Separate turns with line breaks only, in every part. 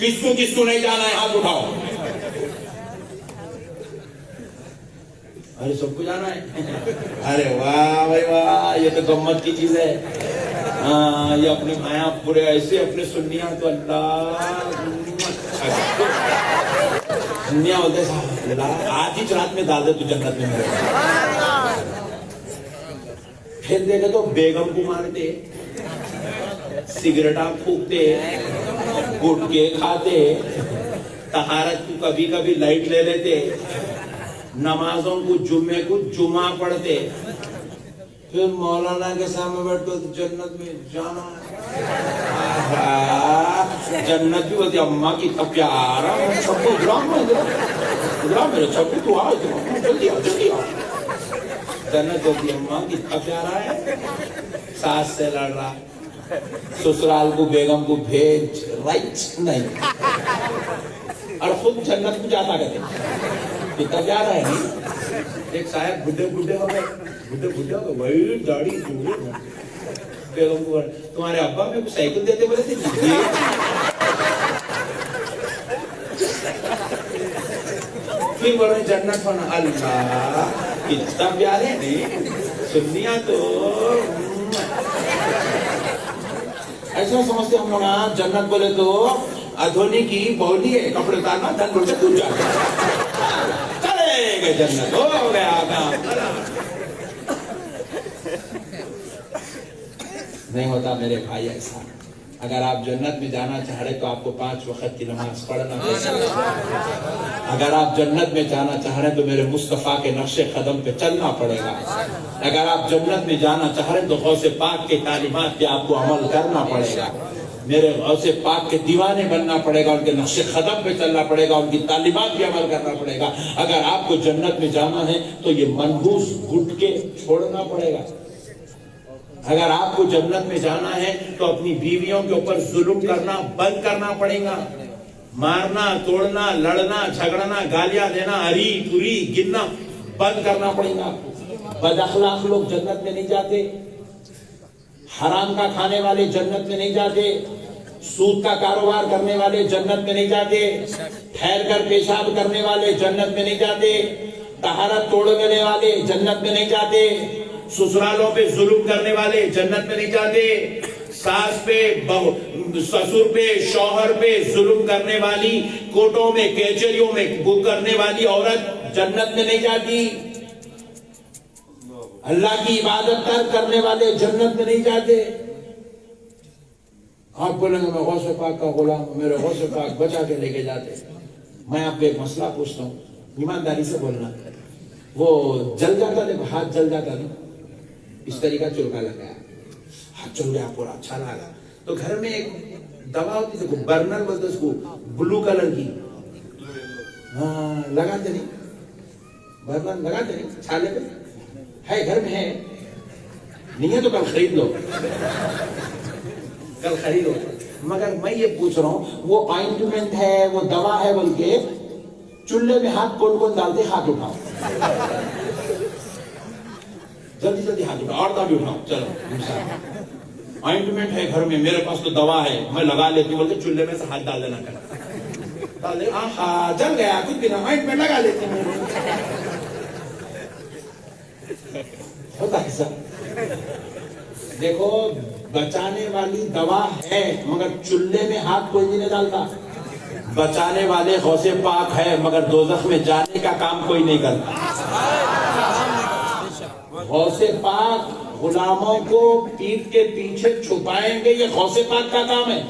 किसको किसको नहीं जाना है हाथ उठाओ। अरे सबको जाना है। अरे वाह भाई वाह, ये तो गम्मत की चीज है। हाँ, ये अपने माया पूरे ऐसे अपने सुन्निया तो अल्लाह सुन्निया होते आज ही रात में डाल दे तू जन्नत में मेरे। फिर देखे तो बेगम को मारते, सिगरेटा फूकते, गुटके खाते, तहारत को कभी कभी लाइट ले लेते, नमाजों को जुम्मे को जुमा पढ़ते, फिर मौलाना के सामने बैठो तो जन्नत में जाना है। जन्नत भी बोलती अम्मा की प्यारा सबको बुला मेरे छप्पू तू आ जल्दी आओ जल्दी आओ। जन्नत होती अम्मा कितना प्यारा है। सास से लड़ रहा, ससुराल को बेगम को भेज राइट नहीं, और खुद जन्नत को जाता कहते कितना प्यारा है नहीं। एक साहब बुढ़े बुढ़े हो गए, वही दाढ़ी बेगम को तुम्हारे अब्बा मेरे को साइकिल देते बोले थे फिर बोले जन्नत होना। अल्लाह कितना प्यारे नहीं सुनिया तो ऐसा समझते हम लोग। जन्नत बोले तो अधोनी की बौली है, कपड़े उतारना धन लुटे टूट जाते, चले गए जन्नत हो गया काम। नहीं होता मेरे भाई ऐसा। अगर आप जन्नत में जाना चाह रहे तो आपको 5 वक्त की नमाज पढ़ना पड़ेगा। अगर आप जन्नत में जाना चाह रहे तो मेरे मुस्तफा के नक्शे कदम पे चलना पड़ेगा। अगर आप जन्नत में जाना चाह रहे तो गौसे पाक के तालीमात पे आपको अमल करना पड़ेगा। मेरे गौसे पाक के दीवाने बनना पड़ेगा, उनके नक्शे कदम पे चलना पड़ेगा, उनकी तालीमात पे अमल करना पड़ेगा। अगर आपको जन्नत में जाना है तो ये मनहूस गुटके छोड़ना पड़ेगा। अगर आपको जन्नत में जाना है तो अपनी बीवियों के ऊपर जुल्म करना बंद करना पड़ेगा। मारना, तोड़ना, लड़ना, झगड़ना, गालियां देना, हरी पूरी गिनना बंद करना पड़ेगा। बदअखलाक लोग जन्नत में नहीं जाते, हराम का खाने वाले जन्नत में नहीं जाते, सूद का कारोबार करने वाले जन्नत में नहीं जाते, ठहर कर पेशाब करने वाले जन्नत में नहीं जाते, तहारत तोड़ने वाले जन्नत में नहीं जाते, ससुरालों पे जुल्म करने वाले जन्नत में नहीं जाते, सास पे ससुर पे शौहर पे जुल्म करने वाली, कोर्टों में कचहरियों में बुक करने वाली औरत जन्नत में नहीं जाती, अल्लाह की इबादत करने वाले जन्नत में नहीं जाते। आप बोलेंगे मैं गौसे पाक का गुलाम हूं, मेरे गौसे पाक बचा के लेके जाते। मैं आपको एक मसला पूछता हूँ, ईमानदारी से बोलना। वो जल जाता देखो, हाथ जल जाता ना, इस तरीका चुलका लग गया, हाथ चल गया पूरा, अच्छा लगा। तो घर में एक दवा होती देखो, बर्नर बोलते उसको, ब्लू कलर की, हाँ लगाते नहीं, बर्नर लगाते नहीं, छाले पे है, घर में है, नहीं है तो कल खरीद लो, कल खरीदो। मगर मैं ये पूछ रहा हूँ, वो ऑइंटमेंट है, वो दवा है बोल के चूल्हे में हाथ कौन कौन डालते? हाथ उठाओ, जल्दी जल्दी हाथ उठाओ, और तभी उठाओ, चलो। ऑइंटमेंट है घर में, मेरे पास तो दवा है, मैं लगा लेती, बोलते चूल्हे में से हाथ डाल देना कर, डाल दे, हाँ जल गया, कुछ भी ना, ऑइंटमेंट लगा लेती हूँ। होता है सब। देखो बचाने वाली दवा है, मगर चूल्हे में हाथ कोई नहीं डालता। बचाने वाले गौसे पाक है, मगर दोज़ख में जाने का काम कोई नहीं करता। गौसे पाक गुलामों को पीठ के पीछे छुपाएंगे, ये गौसे पाक का काम है।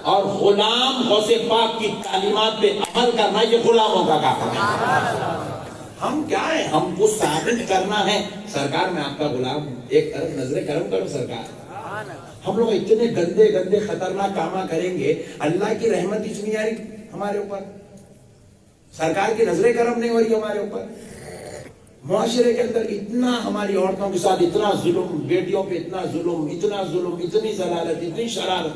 और गुलाम गौसे पाक की तालीमात पे अमल करना, ये गुलामों का काम है। हम क्या है, हमको साबित करना है सरकार मैं आपका गुलाम हूं। एक तरफ नजरे करम करो सरकार, हम लोग इतने गंदे गंदे खतरनाक कामा करेंगे, अल्लाह की रहमत इतनी आ रही हमारे ऊपर, सरकार की नजरे करम नहीं हो रही हमारे ऊपर। मुआशरे के अंदर इतना हमारी औरतों के साथ इतना जुल्म, बेटियों पे इतना जुल्म, इतनी जलालत, इतनी शरारत।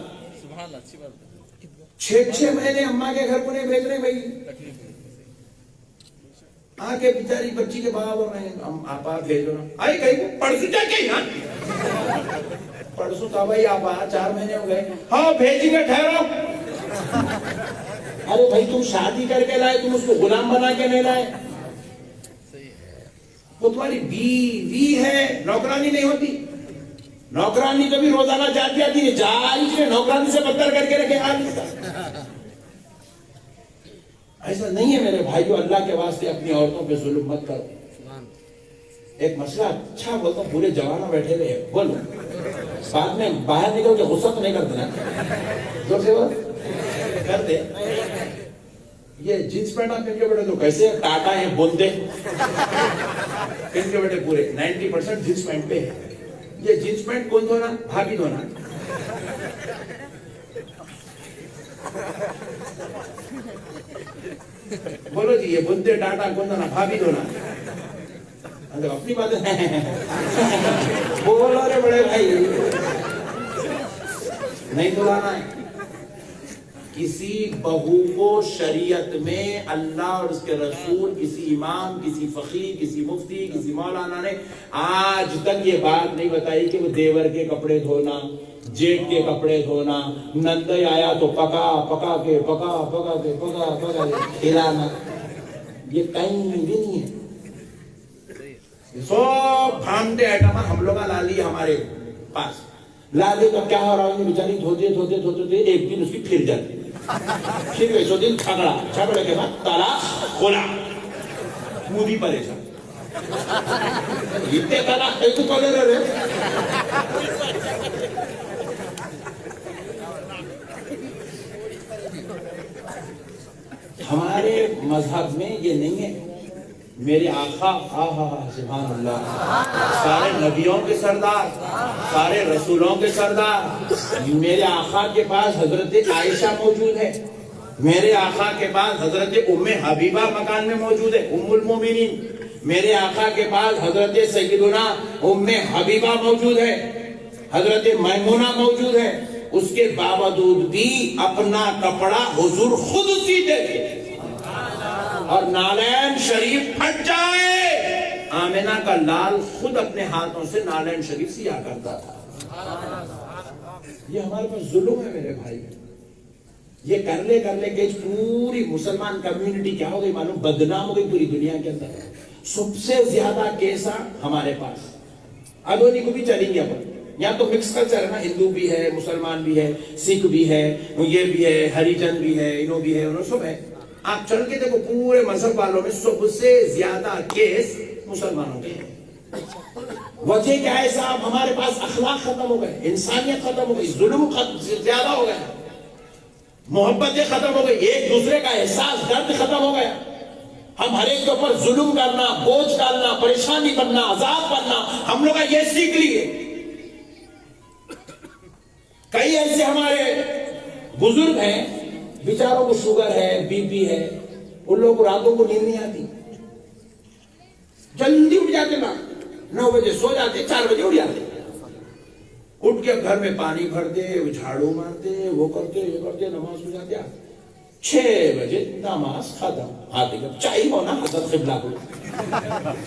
6 महीने अम्मा के घर को नहीं भेज रहे भाई, आके बेचारी बच्ची के बाबा बोल रहे हैं आप भेजो ना, आई कहीं परसों जाके ना, परसों का भाई आप 4 महीने हो गए, हाँ भेजेंगे, ठहरो। अरे भाई तुम शादी करके लाए, तुम उसको गुलाम बना के नहीं लाए। वो तुम्हारी बीवी है, नौकरानी नहीं होती। नौकरानी कभी रोजाना जाती आती है, जारी नौकरानी से बदतर करके रखे हाल इसका। ऐसा नहीं है मेरे भाइयों, अल्लाह के वास्ते अपनी औरतों पे जुल्म मत करो। एक मसला अच्छा बोलता हूँ, पूरे जवाना बैठे हुए बोलो, बाद में बाहर निकल के गुस्सा तो नहीं कर देना, जोर से बोल कर दे। ये जींस पैंट आप पहन के बैठे तो कैसे टाटा है बोलते पहन के बैठे पूरे 90% जींस पैंट पे है। ये जींस पैंट कौन धोना? भाभी धोना। बोलो जी, ये बुद्ध टाटा कौन धोना? भाभी धोना। अपनी बात है बोलो रे बड़े भाई, नहीं धुलाना है। किसी बहू को शरीयत में अल्लाह और उसके रसूल, किसी इमाम, किसी फकीर, किसी मुफ्ती, किसी मौलाना ने आज तक ये बात नहीं बताई कि वो देवर के कपड़े धोना, जेठ के कपड़े धोना, नंदई आया तो पका के खिलाना, ये कहीं भी नहीं है। सब भांगते आइटम हम लोग ला लिए हमारे पास। लाले का क्या हो रहा है, बेचारी धोते एक दिन उसकी फिर जाती, फिर वैसो दिन झगड़े के बाद तलाक खोला, मुदी परेशान। इतने तलाक तो खोले रहे। हमारे मजहब में ये नहीं है। मेरे आका सुभान अल्लाह, सारे नबियों के सरदार, सारे रसूलों के सरदार, मेरे आका के पास हजरत आयशा मौजूद है, मेरे आका के पास हजरत उम्मे हबीबा मकान में मौजूद है, उम्मुल मोमिनीन। मेरे आका के पास हजरत सैयदुना उम्मे हबीबा मौजूद है, हजरत मैमूना मौजूद है। उसके बावजूद भी अपना कपड़ा हुजूर खुद सीते थे, और नालैन शरीफ फट जाए, आमिना का लाल खुद अपने हाथों से नालैन शरीफ सिया करता था। ये हमारे पास जुल्म है मेरे भाई। ये कर ले के पूरी मुसलमान कम्युनिटी क्या हो गई मालूम? बदनाम हो गई पूरी दुनिया के अंदर। सबसे ज्यादा केसा हमारे पास, अदोनी को भी चलेंगे अपन। यहाँ तो मिक्स कल्चर है ना, हिंदू भी है, मुसलमान भी है, सिख भी है, ये भी है, हरिजन भी है, इनो भी है, उन्होंने सब है। आप चल के देखो, पूरे मजहब वालों में सबसे ज्यादा केस मुसलमानों के हैं। वजह क्या है साहब? हमारे पास अखलाक खत्म हो गए, इंसानियत खत्म हो गई, जुल्म ज्यादा हो गया, मोहब्बतें खत्म हो गई, एक दूसरे का एहसास, दर्द खत्म हो गया। हम हर एक के ऊपर जुल्म करना, बोझ डालना, परेशानी करना, अजाब करना, हम लोग ये सीख लिए। कई ऐसे हमारे बुजुर्ग हैं, बेचारों को शुगर है, बीपी है, उन लोगों को रातों को नींद नहीं आती, जल्दी उठ जाते ना, 9 बजे सो जाते, 4 बजे उठ जाते, उठ के घर में पानी भरते, झाड़ू मारते, वो करते, ये करते, नमाज हो जाते, 6 बजे नमाज खत्म। हाँ देखो, चाय होना हजरत क़िबला को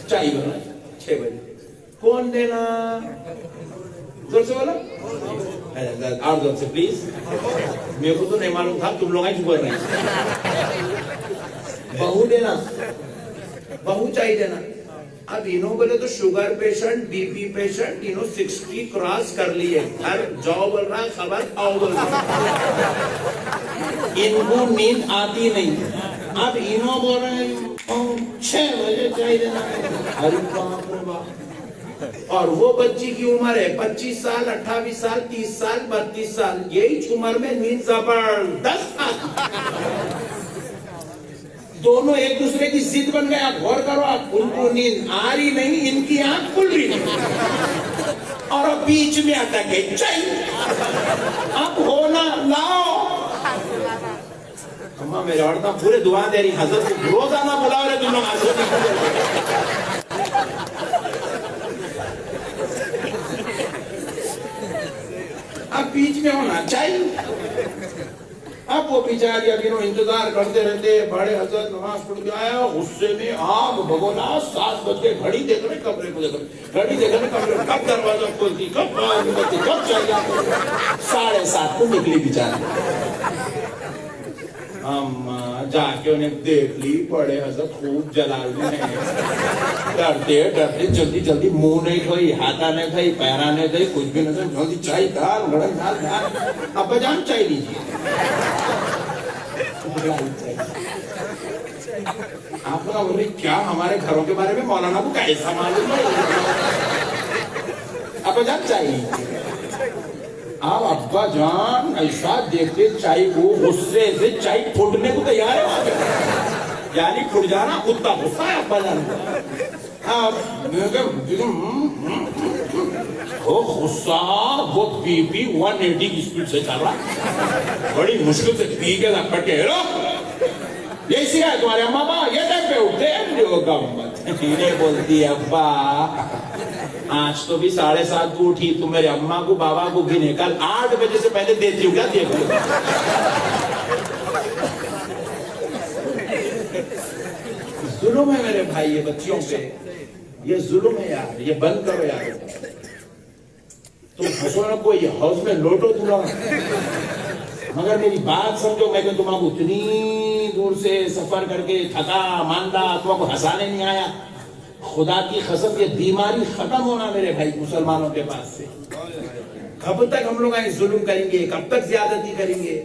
चाय होना 6 बजे कौन देना? जोर से बोला, और जोर से प्लीज, मेरे को तो नहीं मालूम था, तुम लोग ही बोल रहे हैं। बहू देना, बहू चाहिए देना। अब इन्हों बोले तो शुगर पेशेंट, बीपी पेशेंट, इन्हों 60 क्रॉस कर लिए, हर जाओ बोल रहा, खबर आओ बोल रहा, इनको नींद आती नहीं। अब इन्हों बोल रहे हैं 6 बजे चाहिए देना। अरे बाप रे बाप। और वो बच्ची की उम्र है 25 साल, 28 साल, 30 साल, 32 साल, यही उम्र में नींद जबरदस्त आती। दोनों एक दूसरे की जिद बन गए। आप गौर करो, आप उनको नींद आ रही नहीं, इनकी आंख खुल रही नहीं, और अब बीच में अटके चाहिए। अब होना लाओ। अम्मा मेरे औरत पूरे दुआ दे रही, हजरत रोजाना बुला रहे तुम लोग। अब बीच में होना चाहिए। अब वो बेचारी अभी इंतजार करते रहते, बड़े हजरत नमाज पढ़ के आया, गुस्से में आग भगोना, 7 बज के घड़ी देख रहे, कमरे को देख रहे, घड़ी देख रहे, कमरे में कब दरवाजा खोलती, कब बत्ती, कब चाहिए। 7:30 को निकली बेचारी। अम्मा जाके उन्हें देख ली, बड़े हजरत खूब जलाल में हैं। डरते डरते जल्दी जल्दी मुंह नहीं धोई, हाथा नहीं धोई, पैरा नहीं धोई, कुछ भी नहीं धोई, जल्दी चाय दाल गरम दाल दाल। अब जान चाय लीजिए। आप लोग बोल रहे क्या हमारे घरों के बारे में मौलाना को कैसा मालूम है? अब जान चाय लीजिए। अब अब्बा जान ऐसा देखते चाय को गुस्से से चाय फूटने को तैयार है, यानी फूट जाना, कुत्ता गुस्सा है अब्बा जान। वो गुस्सा वो बीपी 180 की स्पीड से चल रहा, बड़ी मुश्किल से पी के लपट के यही सिखा है तुम्हारे अम्मा बाबा, ये टाइम पे उठते हैं। बोलती है अब्बा आज तो भी 7:30 को उठी, तुम मेरे अम्मा को बाबा को गिने, कल 8 बजे से पहले देती हूँ क्या? देखो जुल्म है मेरे भाई ये बच्चियों पे, ये जुल्म है यार, ये बंद करो यार। तुम हंसो ना, कोई हाउस में लोटो तुला, मगर मेरी बात समझो। मैं तुमको इतनी दूर से सफर करके थका मांदा, तुमको हंसाने नहीं आया। खुदा की कसम ये बीमारी खत्म होना मेरे भाई मुसलमानों के पास से। कब तक हम लोग जुल्म करेंगे, कब तक ज्यादती करेंगे?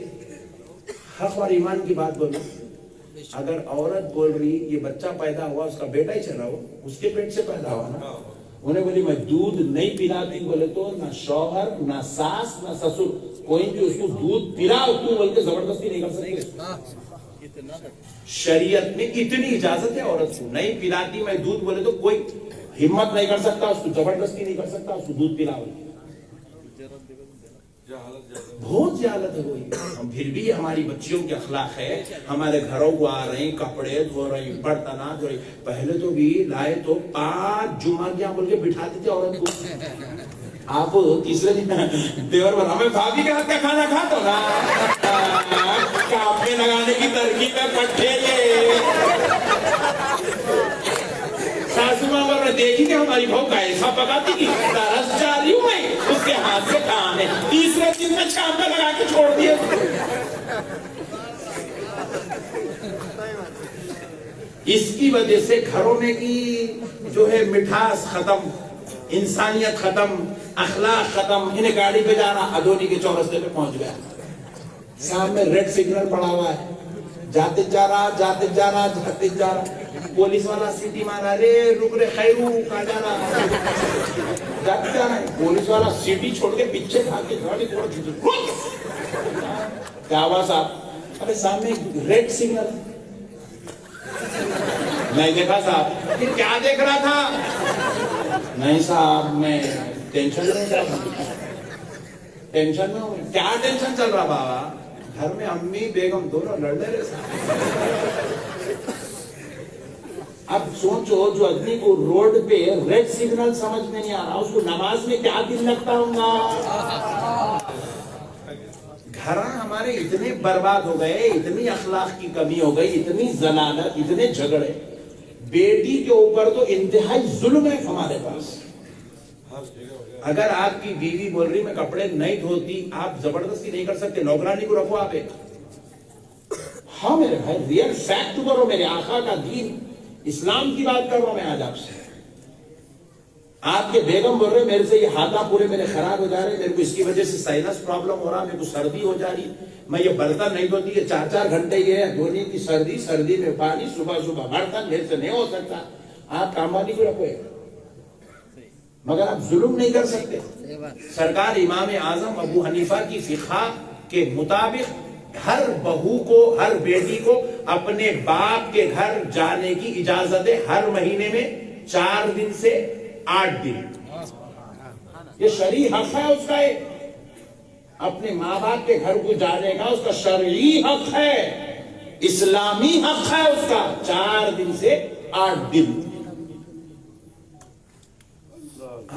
हक और ईमान की बात बोलो। अगर औरत बोल रही ये बच्चा पैदा हुआ उसका बेटा ही चला हो, उसके पेट से पैदा हुआ ना, उन्हें बोली मैं दूध नहीं पिलाती, बोले तो ना शौहर ना सास ना ससुर कोई भी उसको दूध पिलाओ तू बोल के जबरदस्ती नहीं कर सकते। शरीयत में इतनी इजाजत है औरत को, नहीं पिलाती मैं दूध बोले तो कोई हिम्मत नहीं कर सकता, उसको जबरदस्ती नहीं कर सकता, उसको दूध पिलाओ। बहुत ज्यादा हुई। हम फिर भी हमारी बच्चियों के अखलाक है, हमारे घरों को आ रही, कपड़े धो रही, बर्तन धो रही। पहले तो भी लाए तो 5 जुम्मा बोल के बिठाते थे औरत को। आप तीसरे दिन देवर बना, मैं भाभी के हाथ का खाना खाता हूँ ना, काफे लगाने की तरकीब में पट्टे ये सासू माँ पर देखी कि हमारी बहू कैसा पकाती की, तरस जा रही हूँ मैं, उसके हाथ से काम है। तीसरे दिन में शाम पे लगा के छोड़ दिए। इसकी वजह से घरों में की जो है मिठास खत्म, इंसानियत खत्म, अखलाक खत्म। इन्हें गाड़ी पे जाना, अदोनी के चौरस्ते पे पहुंच गया, सामने रेड सिग्नल पड़ा हुआ है, जाते जा रहा जाते जा रहा जाते जा रहा, पुलिस वाला सीटी मारा, रे रुक रे खैरू कहाँ जा रहा, जाते जा रहा है, पुलिस वाला सीटी छोड़ के पीछे भाग के गाड़ी थोड़ा क्या हुआ साहब? अरे सामने रेड सिग्नल नहीं देखा साहब। फिर क्या देख रहा था? नहीं साहब मैं टेंशन में चल रहा, टेंशन में हूँ। क्या टेंशन चल रहा बाबा? घर में अम्मी बेगम दोनों लड़ रहे साहब। अब सोचो जो आदमी को रोड पे रेड सिग्नल समझ में नहीं आ रहा, उसको नमाज में क्या दिन लगता होगा? घर हमारे इतने बर्बाद हो गए, इतनी अखलाक की कमी हो गई, इतनी जलालत, इतने झगड़े। बेटी के ऊपर तो इंतहाई जुल्म है हमारे पास। अगर आपकी बीवी बोल रही मैं कपड़े नहीं धोती, आप जबरदस्ती नहीं कर सकते, नौकरानी को रखो आप एक। हाँ मेरे भाई, रियल फैक्ट करो, मेरे आका का दीन इस्लाम की बात कर रहा हूं मैं आज आपसे। आपके बेगम बोल रहे मेरे से ये हाथा पूरे मेरे खराब हो जा रहे, मेरे को इसकी वजह से साइनस प्रॉब्लम हो रहा, मेरे को सर्दी हो जा रही, मैं ये बर्तन नहीं धोती, ये 4-4 घंटे ये धोने की सर्दी, सर्दी में पानी, सुबह सुबह बर्तन, मेरे से नहीं हो सकता। आप कामवानी को रखो, मगर आप जुल्म नहीं कर सकते। सरकार इमाम आजम अबू हनीफा की फिक़ा के मुताबिक हर बहू को, हर बेटी को अपने बाप के घर जाने की इजाजत है, हर महीने में 4 दिन से 8 दिन। ये शरई हक है उसका, अपने माँ बाप के घर को जाने का उसका शरई हक है, इस्लामी हक है उसका, 4 दिन से 8 दिन।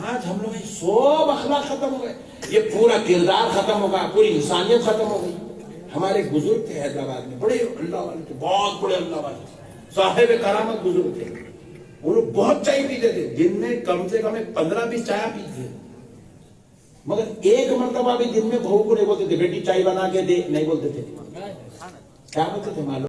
आज हम लोग सब अखलाक खत्म हो गए, ये पूरा किरदार खत्म होगा, पूरी इंसानियत खत्म हो गई। हमारे बुजुर्ग थे हैदराबाद में, बड़े अल्लाह वाले थे, बहुत बड़े अल्लाह वाले साहिब करामत बुजुर्ग थे। वो लोग बहुत चाय पीते थे, दिन में कम से कम 15-20 चाय पीते थे, मगर एक मरतबा भी दिन में बहू को नहीं बोलते थे बेटी चाय बना के दे, नहीं बोलते थे। क्या बोलते थे मालूम?